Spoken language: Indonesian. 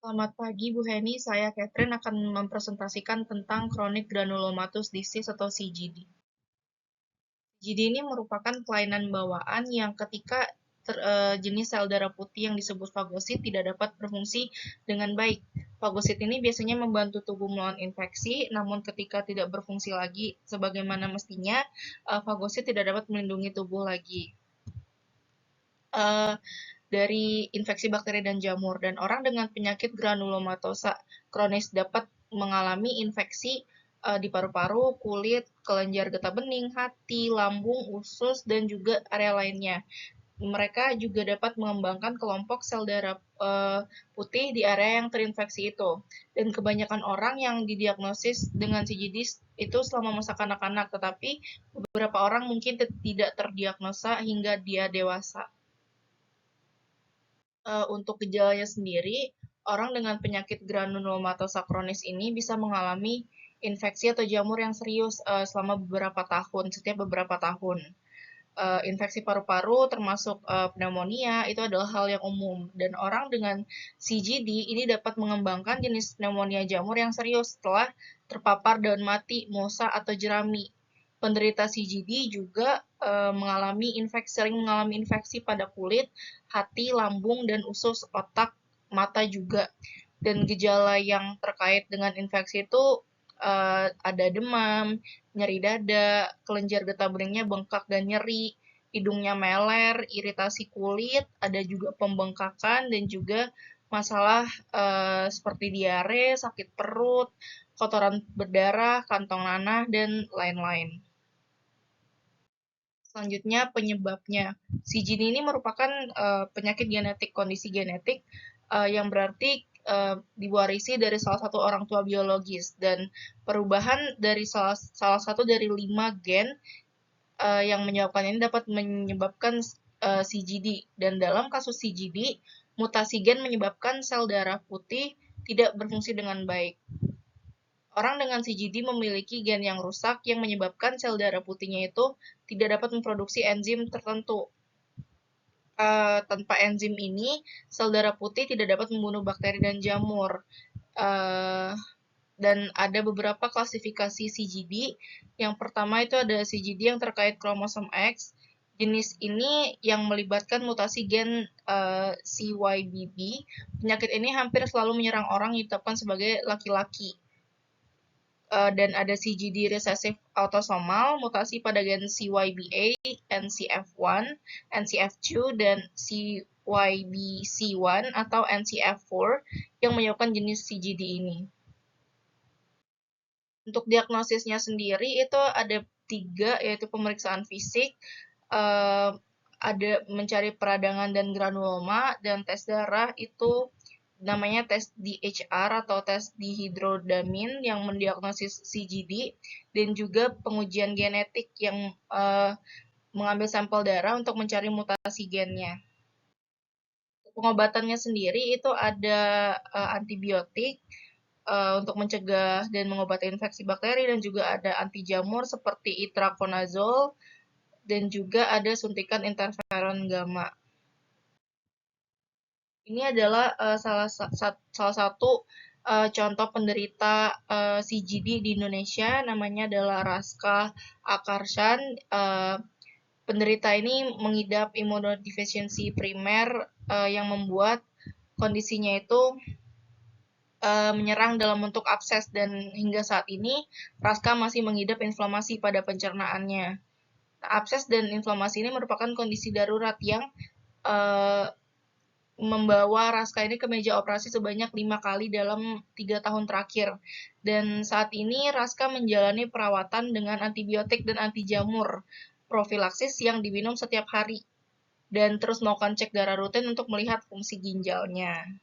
Selamat pagi Bu Heni, saya Catherine akan mempresentasikan tentang Chronic Granulomatous Disease atau CGD. CGD ini merupakan kelainan bawaan yang ketika jenis sel darah putih yang disebut fagosit tidak dapat berfungsi dengan baik. Fagosit ini biasanya membantu tubuh melawan infeksi, namun ketika tidak berfungsi lagi sebagaimana mestinya, fagosit tidak dapat melindungi tubuh lagi dari infeksi bakteri dan jamur, dan orang dengan penyakit granulomatosa kronis dapat mengalami infeksi di paru-paru, kulit, kelenjar getah bening, hati, lambung, usus, dan juga area lainnya. Mereka juga dapat mengembangkan kelompok sel darah putih di area yang terinfeksi itu. Dan kebanyakan orang yang didiagnosis dengan CGD itu selama masa kanak-kanak, tetapi beberapa orang mungkin tidak terdiagnosa hingga dia dewasa. Untuk gejalanya sendiri, orang dengan penyakit granulomatosa kronis ini bisa mengalami infeksi atau jamur yang serius selama setiap beberapa tahun. Infeksi paru-paru termasuk pneumonia itu adalah hal yang umum, dan orang dengan CGD ini dapat mengembangkan jenis pneumonia jamur yang serius setelah terpapar daun mati, mosa, atau jerami. Penderita CGD juga sering mengalami infeksi pada kulit, hati, lambung, dan usus, otak, mata juga. Dan gejala yang terkait dengan infeksi itu ada demam, nyeri dada, kelenjar getah beningnya bengkak dan nyeri, hidungnya meler, iritasi kulit, ada juga pembengkakan, dan juga masalah seperti diare, sakit perut, kotoran berdarah, kantong nanah, dan lain-lain. Selanjutnya penyebabnya. CGD ini merupakan penyakit genetik, kondisi genetik yang berarti diwarisi dari salah satu orang tua biologis, dan perubahan dari salah satu dari 5 gen yang menyebabkan ini dapat menyebabkan CGD. Dan dalam kasus CGD, mutasi gen menyebabkan sel darah putih tidak berfungsi dengan baik. Orang dengan CGD memiliki gen yang rusak yang menyebabkan sel darah putihnya itu tidak dapat memproduksi enzim tertentu. Tanpa enzim ini, sel darah putih tidak dapat membunuh bakteri dan jamur. Dan ada beberapa klasifikasi CGD. Yang pertama itu ada CGD yang terkait kromosom X. Jenis ini yang melibatkan mutasi gen CYBB. Penyakit ini hampir selalu menyerang orang yang ditetapkan sebagai laki-laki. Dan ada CGD recessive autosomal, mutasi pada gen CYBA, NCF1, NCF2, dan CYBC1 atau NCF4 yang menyebabkan jenis CGD ini. Untuk diagnosisnya sendiri itu ada 3, yaitu pemeriksaan fisik, ada mencari peradangan dan granuloma, dan tes darah itu namanya tes DHR atau tes dihidrodamin yang mendiagnosis CGD, dan juga pengujian genetik yang mengambil sampel darah untuk mencari mutasi gennya. Pengobatannya sendiri itu ada antibiotik untuk mencegah dan mengobati infeksi bakteri, dan juga ada anti jamur seperti itraconazole, dan juga ada suntikan interferon gamma. Ini adalah salah satu contoh penderita CGD di Indonesia, namanya adalah Raska Akarshan. Penderita ini mengidap imunodeficiency primer yang membuat kondisinya itu menyerang dalam bentuk abses, dan hingga saat ini Raska masih mengidap inflamasi pada pencernaannya. Abses dan inflamasi ini merupakan kondisi darurat yang membawa Raska ini ke meja operasi sebanyak 5 kali dalam 3 tahun terakhir. Dan saat ini Raska menjalani perawatan dengan antibiotik dan anti jamur profilaksis yang diminum setiap hari, dan terus melakukan cek darah rutin untuk melihat fungsi ginjalnya.